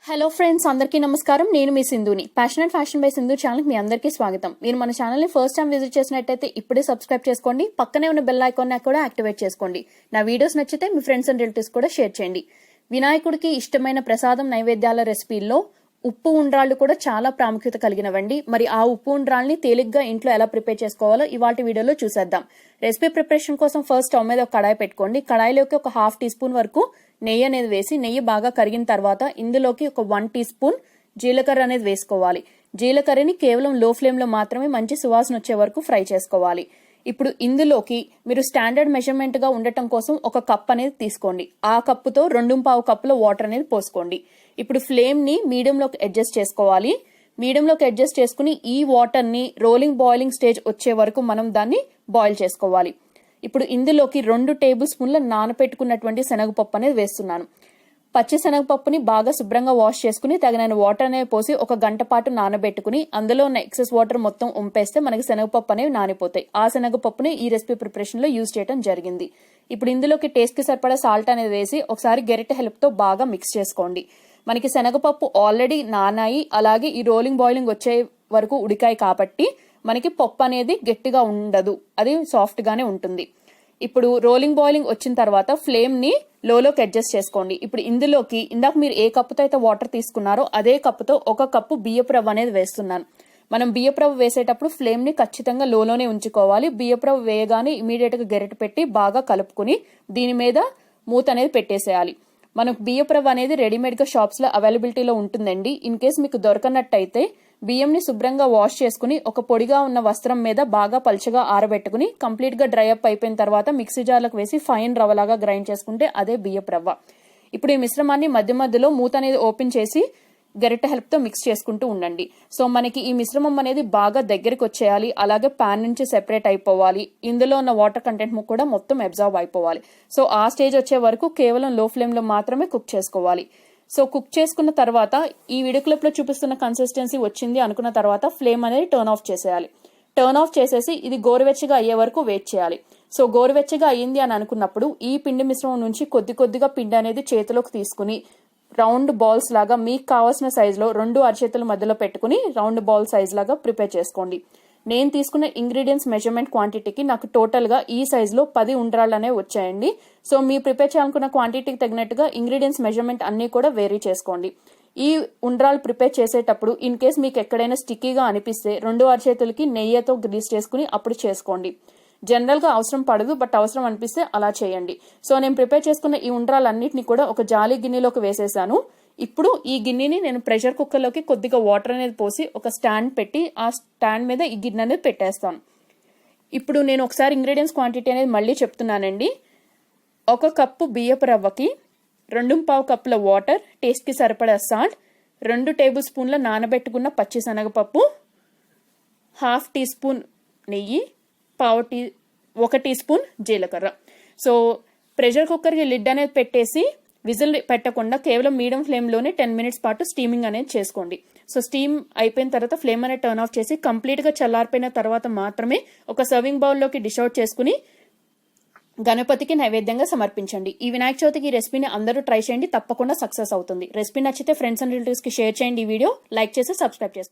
Hello friends, అందరికీ నమస్కారం. నేను మీ సింధుని. Passion and fashion by Sindhu channel మీ అందరికీ స్వాగతం. మీరు మన ఛానల్ని ఫస్ట్ టైం విజిట్ చేసినట్టయితే ఇప్పుడే సబ్స్క్రైబ్ చేసుకోండి. పక్కనే ఉన్న బెల్ ఐకాన్ కూడా యాక్టివేట్ చేసుకోండి. నా వీడియోస్ నచ్చితే మీ ఫ్రెండ్స్ అండ్ రిలేటివ్స్ కూడా షేర్ చేయండి. వినాయకుడికి ఇష్టమైన ప్రసాదం నైవేద్యాల రెసిపీల్లో ఉప్పు ఉండ్రాళ్ళు కూడా చాలా ప్రాముఖ్యత కలిగినవండి. మరి ఆ ఉప్పు ఉండ్రాళ్ళని తేలిగ్గా ఇంట్లో ఎలా ప్రిపేర్ చేసుకోవాలో ఇవాళ వీడియోలో చూసేద్దాం. రెసిపీ ప్రిపరేషన్ కోసం ఫస్ట్ స్టవ్ మీద ఒక కడాయి పెట్టుకోండి. కడాయిలోకి ఒక 1/2 టీ స్పూన్ వరకు నెయ్యి అనేది వేసి, నెయ్యి బాగా కరిగిన తర్వాత ఇందులోకి ఒక 1 టీ స్పూన్ జీలకర్ర అనేది వేసుకోవాలి. జీలకర్రని కేవలం లో ఫ్లేమ్ లో మాత్రమే మంచి సువాసన వచ్చే వరకు ఫ్రై చేసుకోవాలి. ఇప్పుడు ఇందులోకి మీరు స్టాండర్డ్ మెజర్మెంట్ గా ఉండటం కోసం ఒక కప్ అనేది తీసుకోండి. ఆ కప్పుతో 2.5 కప్పుల వాటర్ అనేది పోసుకోండి. ఇప్పుడు ఫ్లేమ్ ని మీడియంలోకి అడ్జస్ట్ చేసుకోవాలి. మీడియంలోకి అడ్జస్ట్ చేసుకుని ఈ వాటర్ ని రోలింగ్ బాయిలింగ్ స్టేజ్ వచ్చే వరకు మనం దాన్ని బాయిల్ చేసుకోవాలి. ఇప్పుడు ఇందులోకి 2 టేబుల్ స్పూన్ల నానపెట్టుకున్నటువంటి శనగపప్పు అనేది వేస్తున్నాను. పచ్చి శనగపప్పుని బాగా శుభ్రంగా వాష్ చేసుకుని తగిన వాటర్ అనేవి పోసి 1 గంట పాటు నానబెట్టుకుని అందులో ఉన్న ఎక్సెస్ వాటర్ మొత్తం ఉంపేస్తే మనకి శనగపప్పు అనేవి నానిపోతాయి. ఆ శనగపప్పుని ఈ రెసిపీ ప్రిపరేషన్ లో యూజ్ చేయడం జరిగింది. ఇప్పుడు ఇందులోకి టేస్ట్ కి సరిపడా సాల్ట్ అనేది వేసి ఒకసారి గెరిటె హెల్ప్ తో బాగా మిక్స్ చేసుకోండి. మనకి శనగపప్పు ఆల్రెడీ నానాయి, అలాగే ఈ రోలింగ్ బాయిలింగ్ వచ్చే వరకు ఉడికాయి కాబట్టి మనకి పప్పు అనేది గట్టిగా ఉండదు, అది సాఫ్ట్ గానే ఉంటుంది. ఇప్పుడు రోలింగ్ బాయిలింగ్ వచ్చిన తర్వాత ఫ్లేమ్ ని లోకి అడ్జస్ట్ చేసుకోండి. ఇప్పుడు ఇందులోకి ఇందాక మీరు ఏ కప్పుతో అయితే వాటర్ తీసుకున్నారో అదే కప్పుతో 1 కప్పు బియ్యపు రవ్వ అనేది వేస్తున్నాను. మనం బియ్యపు రవ్వ వేసేటప్పుడు ఫ్లేమ్ ని ఖచ్చితంగా లోనే ఉంచుకోవాలి. బియ్యపు రవ్వ వేయగానే ఇమీడియట్ గా గరిటె పెట్టి బాగా కలుపుకుని దీని మీద మూత అనేది పెట్టేసేయాలి. మనకు బియ్యపు రవ్వ అనేది రెడీమేడ్ గా షాప్స్ లో అవైలబిలిటీలో ఉంటుందండి. ఇన్ కేస్ మీకు దొరకనట్టయితే బియ్యంని శుభ్రంగా వాష్ చేసుకుని ఒక పొడిగా ఉన్న వస్త్రం మీద బాగా పల్చగా ఆరబెట్టుకుని కంప్లీట్ గా డ్రై అప్ అయిపోయిన తర్వాత మిక్సీ జార్లకు వేసి ఫైన్ రవ్వలాగా గ్రైండ్ చేసుకుంటే అదే బియ్యపు రవ్వ. ఇప్పుడు ఈ మిశ్రమాన్ని మధ్య మధ్యలో మూత అనేది ఓపెన్ చేసి గరిటె హెల్ప్ తో మిక్స్ చేసుకుంటూ ఉండండి. సో మనకి ఈ మిశ్రమం అనేది బాగా దగ్గరికి వచ్చేయాలి, అలాగే పాన్ నుంచి సెపరేట్ అయిపోవాలి. ఇందులో ఉన్న వాటర్ కంటెంట్ కూడా మొత్తం అబ్జర్వ్ అయిపోవాలి. సో ఆ స్టేజ్ వచ్చే వరకు కేవలం లో ఫ్లేమ్ లో మాత్రమే కుక్ చేసుకోవాలి. సో కుక్ చేసుకున్న తర్వాత ఈ వీడియో క్లిప్ లో చూపిస్తున్న కన్సిస్టెన్సీ వచ్చింది అనుకున్న తర్వాత ఫ్లేమ్ అనేది టర్న్ ఆఫ్ చేసేయాలి. టర్న్ ఆఫ్ చేసేసి ఇది గోరువెచ్చగా అయ్యే వరకు వెయిట్ చేయాలి. సో గోరువెచ్చగా అయ్యింది అని అనుకున్నప్పుడు ఈ పిండి మిశ్రమం నుంచి కొద్ది కొద్దిగా పిండి అనేది చేతిలోకి తీసుకుని రౌండ్ బాల్స్ లాగా మీకు కావాల్సిన సైజులో 2 అరచేతుల మధ్యలో పెట్టుకుని రౌండ్ బాల్ సైజ్ లాగా ప్రిపేర్ చేసుకోండి. నేను తీసుకున్న ఇంగ్రీడియంట్స్ మెజర్మెంట్ క్వాంటిటీకి నాకు టోటల్ గా ఈ సైజులో 10 ఉండ్రాళ్ళు అనేవి వచ్చాయండి. సో మీరు ప్రిపేర్ చేయాలనుకున్న క్వాంటిటీకి తగినట్టుగా ఇంగ్రీడియంట్స్ మెజర్మెంట్ అన్ని కూడా వేరీ చేసుకోండి. ఈ ఉండ్రాళ్ళు ప్రిపేర్ చేసేటప్పుడు ఇన్ కేస్ మీకు ఎక్కడైనా స్టిక్కీగా అనిపిస్తే 2 అరచేతులకి నెయ్యితో గ్రీస్ చేసుకుని అప్పుడు చేసుకోండి. జనరల్ గా అవసరం పడదు, బట్ అవసరం అనిపిస్తే అలా చేయండి. సో నేను ప్రిపేర్ చేసుకున్న ఈ ఉండ్రాలన్నింటినీ కూడా ఒక జాలి గిన్నెలోకి వేసేసాను. ఇప్పుడు ఈ గిన్నెని నేను ప్రెషర్ కుక్కర్ లోకి కొద్దిగా వాటర్ అనేది పోసి ఒక స్టాండ్ పెట్టి ఆ స్టాండ్ మీద ఈ గిన్నె అనేది పెట్టేస్తాను. ఇప్పుడు నేను ఒకసారి ఇంగ్రీడియంట్స్ క్వాంటిటీ అనేది మళ్ళీ చెప్తున్నానండి. 1 కప్పు బియ్యపు రవ్వకి 2.5 కప్పుల వాటర్, టేస్ట్ కి సరిపడా సాల్ట్, 2 టేబుల్ స్పూన్ల నానబెట్టుకున్న పచ్చి శనగపప్పు, 1/2 టీ స్పూన్ నెయ్యి, 1 టీ స్పూన్ జీలకర్ర. సో ప్రెషర్ కుక్కర్ కి లిడ్ అనేది పెట్టేసి విజిల్ పెట్టకుండా కేవలం మీడియం ఫ్లేమ్ లోనే 10 మినిట్స్ పాటు స్టీమింగ్ అనేది చేసుకోండి. సో స్టీమ్ అయిపోయిన తర్వాత ఫ్లేమ్ అనేది టర్న్ ఆఫ్ చేసి కంప్లీట్ గా చల్లారిపోయిన తర్వాత మాత్రమే ఒక సర్వింగ్ బౌల్ లోకి డిష్ అవుట్ చేసుకుని గణపతికి నైవేద్యంగా సమర్పించండి. ఈ వినాయక చవితికి ఈ రెసిపీని అందరూ ట్రై చేయండి, తప్పకుండా సక్సెస్ అవుతుంది. రెసిపీ నచ్చితే ఫ్రెండ్స్ అండ్ రిలేటివ్స్ కి షేర్ చేయండి. ఈ వీడియో లైక్ చేసి సబ్స్క్రైబ్ చేసుకోండి.